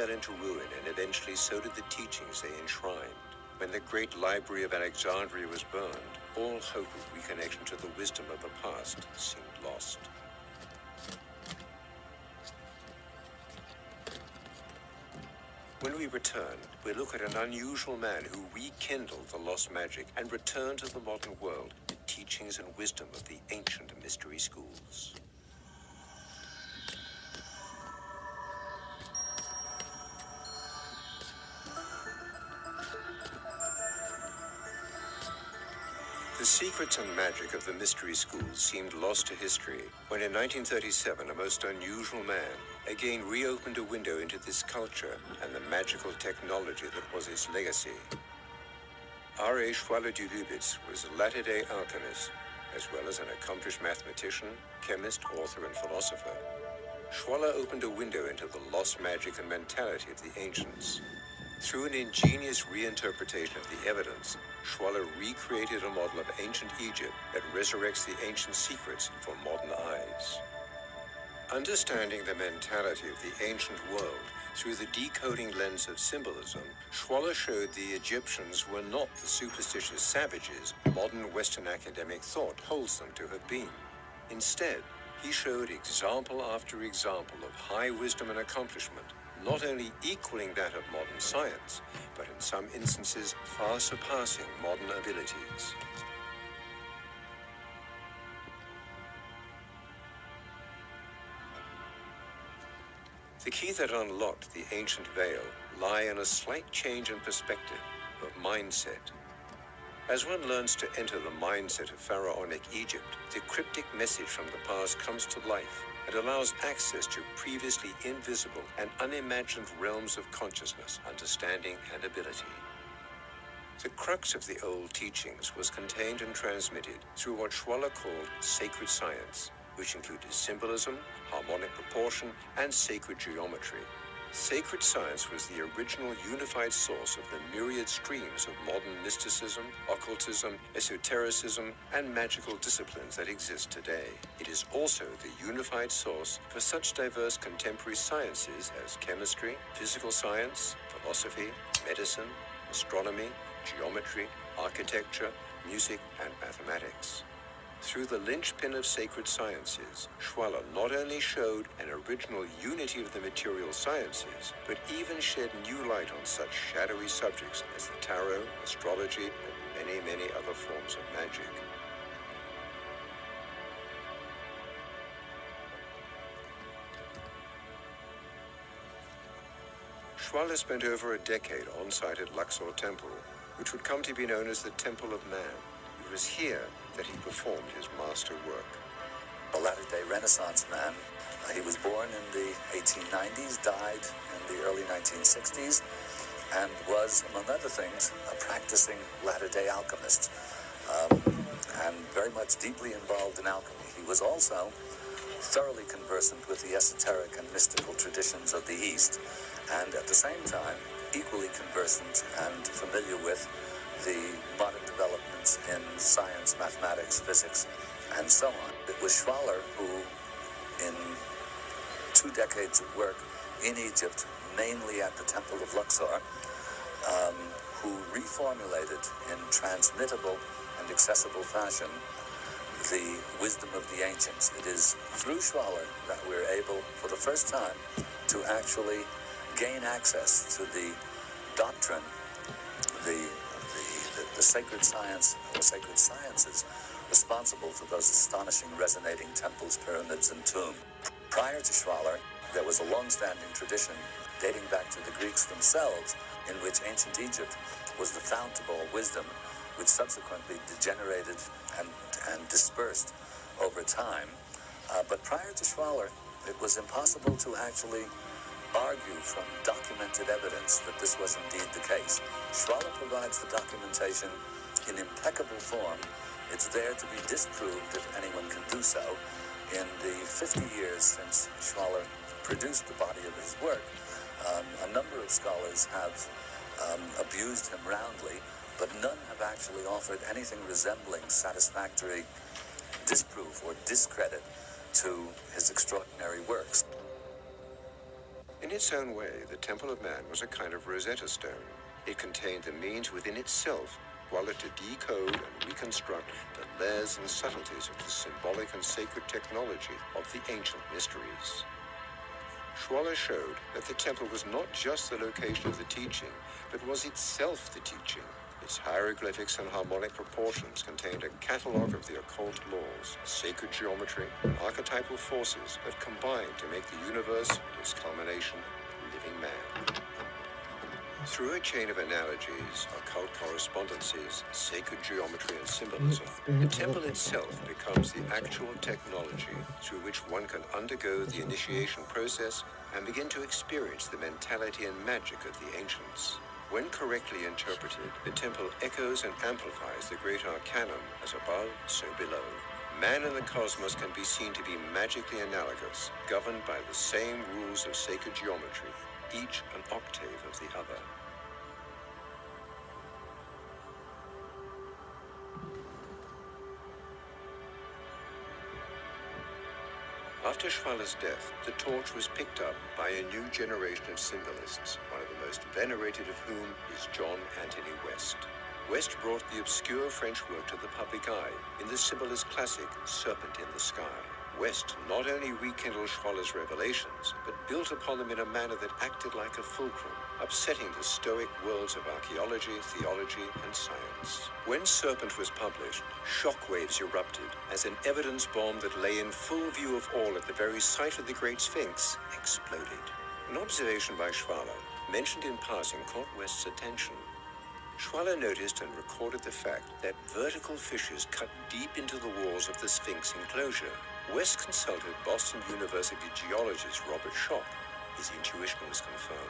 fell into ruin, and eventually so did the teachings they enshrined. When the great library of Alexandria was burned, all hope of reconnection to the wisdom of the past seemed lost. When we return, we look at an unusual man who rekindled the lost magic and returned to the modern world the teachings and wisdom of the ancient mystery schools. The secrets and magic of the mystery schools seemed lost to history when in 1937 a most unusual man again reopened a window into this culture and the magical technology that was its legacy. R.A. Schwaller de Lubitz was a latter-day alchemist, as well as an accomplished mathematician, chemist, author, and philosopher. Schwaller opened a window into the lost magic and mentality of the ancients. Through an ingenious reinterpretation of the evidence, Schwaller recreated a model of ancient Egypt that resurrects the ancient secrets for modern eyes. Understanding the mentality of the ancient world through the decoding lens of symbolism, Schwaller showed the Egyptians were not the superstitious savages modern Western academic thought holds them to have been. Instead, he showed example after example of high wisdom and accomplishment, not only equaling that of modern science, but in some instances far surpassing modern abilities. The key that unlocked the ancient veil lie in a slight change in perspective, of mindset. As one learns to enter the mindset of pharaonic Egypt, the cryptic message from the past comes to life and allows access to previously invisible and unimagined realms of consciousness, understanding, and ability. The crux of the old teachings was contained and transmitted through what Schwaller called sacred science, which included symbolism, harmonic proportion, and sacred geometry. Sacred science was the original unified source of the myriad streams of modern mysticism, occultism, esotericism, and magical disciplines that exist today. It is also the unified source for such diverse contemporary sciences as chemistry, physical science, philosophy, medicine, astronomy, geometry, architecture, music, and mathematics. Through the linchpin of sacred sciences, Schwaller not only showed an original unity of the material sciences, but even shed new light on such shadowy subjects as the tarot, astrology, and many other forms of magic. Schwaller spent over a decade on-site at Luxor Temple, which would come to be known as the Temple of Man. It was here that he performed his master work. A latter-day Renaissance man. He was born in the 1890s, died in the early 1960s, and was, among other things, a practicing latter-day alchemist, and very much deeply involved in alchemy. He was also thoroughly conversant with the esoteric and mystical traditions of the East, and at the same time, equally conversant and familiar with the modern developments in science, mathematics, physics, and so on. It was Schwaller who, in 2 decades of work in Egypt, mainly at the Temple of Luxor, who reformulated in transmittable and accessible fashion the wisdom of the ancients. It is through Schwaller that we're able, for the first time, to actually gain access to the doctrine, the sacred science, or sacred sciences, responsible for those astonishing resonating temples, pyramids, and tombs. Prior to Schwaller, there was a long-standing tradition dating back to the Greeks themselves, in which ancient Egypt was the fount of all wisdom, which subsequently degenerated and dispersed over time. But prior to Schwaller, it was impossible to actually argue from documented evidence that this was indeed the case. Schwaller provides the documentation in impeccable form. It's there to be disproved if anyone can do so. In the 50 years since Schwaller produced the body of his work, a number of scholars have abused him roundly, but none have actually offered anything resembling satisfactory disproof or discredit to his extraordinary works. In its own way, the Temple of Man was a kind of Rosetta Stone. It contained the means within itself while to decode and reconstruct the layers and subtleties of the symbolic and sacred technology of the ancient mysteries. Schwaller showed that the temple was not just the location of the teaching, but was itself the teaching. Its hieroglyphics and harmonic proportions contained a catalogue of the occult laws, sacred geometry, and archetypal forces that combined to make the universe and its culmination, living man. Through a chain of analogies, occult correspondences, sacred geometry, and symbolism, the temple itself becomes the actual technology through which one can undergo the initiation process and begin to experience the mentality and magic of the ancients. When correctly interpreted, the temple echoes and amplifies the great arcanum as above, so below. Man and the cosmos can be seen to be magically analogous, governed by the same rules of sacred geometry, each an octave of the other. After Schwaller's death, the torch was picked up by a new generation of symbolists, one of the most venerated of whom is John Anthony West. West brought the obscure French work to the public eye in the symbolist classic Serpent in the Sky. West not only rekindled Schwaller's revelations, but built upon them in a manner that acted like a fulcrum, upsetting the stoic worlds of archaeology, theology, and science. When Serpent was published, shockwaves erupted as an evidence bomb that lay in full view of all at the very site of the Great Sphinx exploded. An observation by Schwaller, mentioned in passing, caught West's attention. Schwaller noticed and recorded the fact that vertical fissures cut deep into the walls of the Sphinx enclosure. West consulted Boston University geologist Robert Schoch. His intuition was confirmed.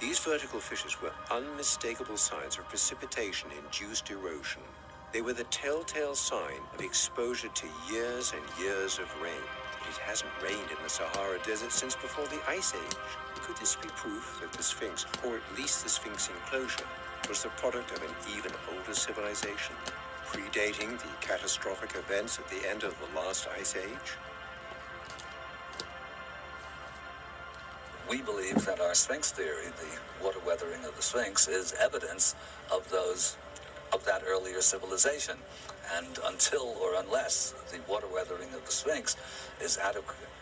These vertical fissures were unmistakable signs of precipitation-induced erosion. They were the telltale sign of exposure to years and years of rain. But it hasn't rained in the Sahara Desert since before the Ice Age. Could this be proof that the Sphinx, or at least the Sphinx enclosure, was the product of an even older civilization, predating the catastrophic events at the end of the last Ice Age? We believe that our Sphinx theory, the water weathering of the Sphinx, is evidence of that earlier civilization. And until or unless the water weathering of the Sphinx is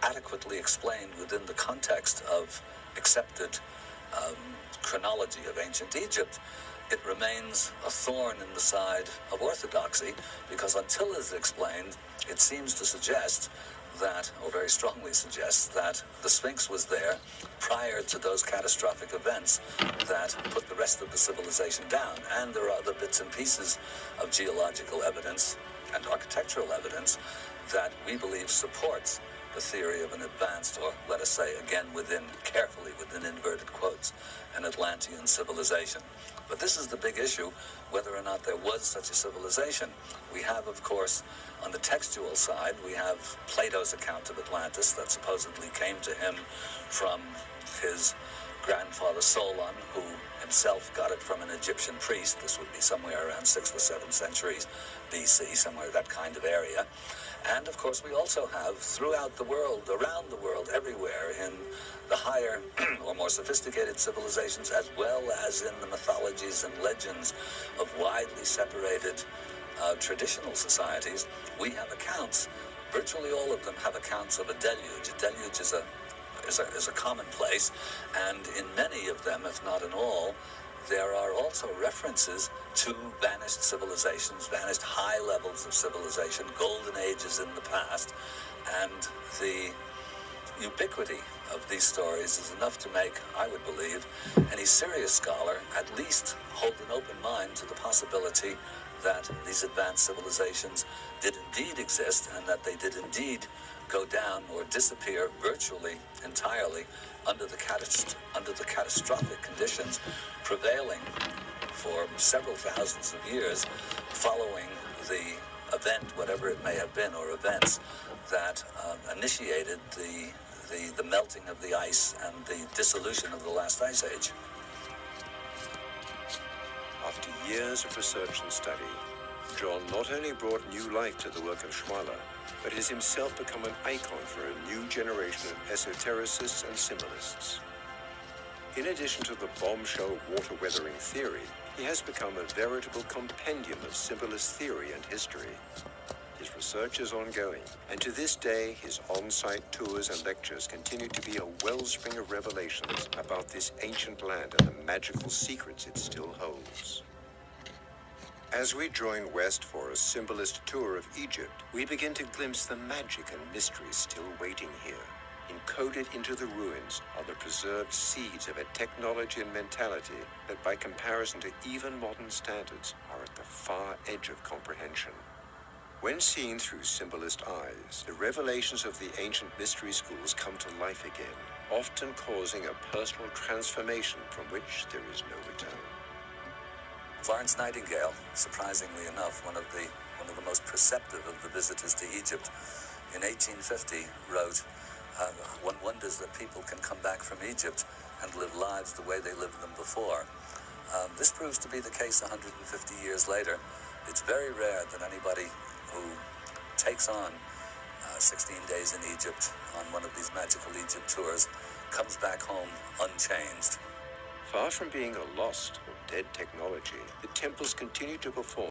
adequately explained within the context of accepted chronology of ancient Egypt, it remains a thorn in the side of orthodoxy, because until it is explained, it seems to suggest that, or very strongly suggests, that the Sphinx was there prior to those catastrophic events that put the rest of the civilization down. And there are other bits and pieces of geological evidence and architectural evidence that we believe supports the theory of an advanced, or let us say again carefully within inverted quotes, an Atlantean civilization. But this is the big issue, whether or not there was such a civilization. We have, of course, on the textual side, we have Plato's account of Atlantis that supposedly came to him from his grandfather Solon, who himself got it from an Egyptian priest. This would be somewhere around 6th or 7th centuries BC, somewhere that kind of area. And, of course, we also have throughout the world, around the world, everywhere, in the higher or more sophisticated civilizations, as well as in the mythologies and legends of widely separated traditional societies, we have accounts. Virtually all of them have accounts of a deluge. A deluge is a commonplace, and in many of them, if not in all, there are also references to vanished civilizations, vanished high levels of civilization, golden ages in the past, and the ubiquity of these stories is enough to make, I would believe, any serious scholar at least hold an open mind to the possibility that these advanced civilizations did indeed exist, and that they did indeed go down or disappear virtually entirely under the catastrophic conditions prevailing for several thousands of years following the event, whatever it may have been, or events that initiated the melting of the ice and the dissolution of the last ice age. After years of research and study, John not only brought new life to the work of Schwaller, but has himself become an icon for a new generation of esotericists and symbolists. In addition to the bombshell water weathering theory, he has become a veritable compendium of symbolist theory and history. His research is ongoing, and to this day, his on-site tours and lectures continue to be a wellspring of revelations about this ancient land and the magical secrets it still holds. As we join west for a symbolist tour of Egypt, we begin to glimpse the magic and mysteries still waiting here. Encoded into the ruins are the preserved seeds of a technology and mentality that, by comparison to even modern standards, are at the far edge of comprehension. When seen through symbolist eyes, the revelations of the ancient mystery schools come to life again, often causing a personal transformation from which there is no return. Florence Nightingale, surprisingly enough, one of the most perceptive of the visitors to Egypt, in 1850 wrote, "One wonders that people can come back from Egypt and live lives the way they lived them before." This proves to be the case 150 years later. It's very rare that anybody who takes on 16 days in Egypt on one of these magical Egypt tours comes back home unchanged. Far from being a lost or dead technology, the temples continue to perform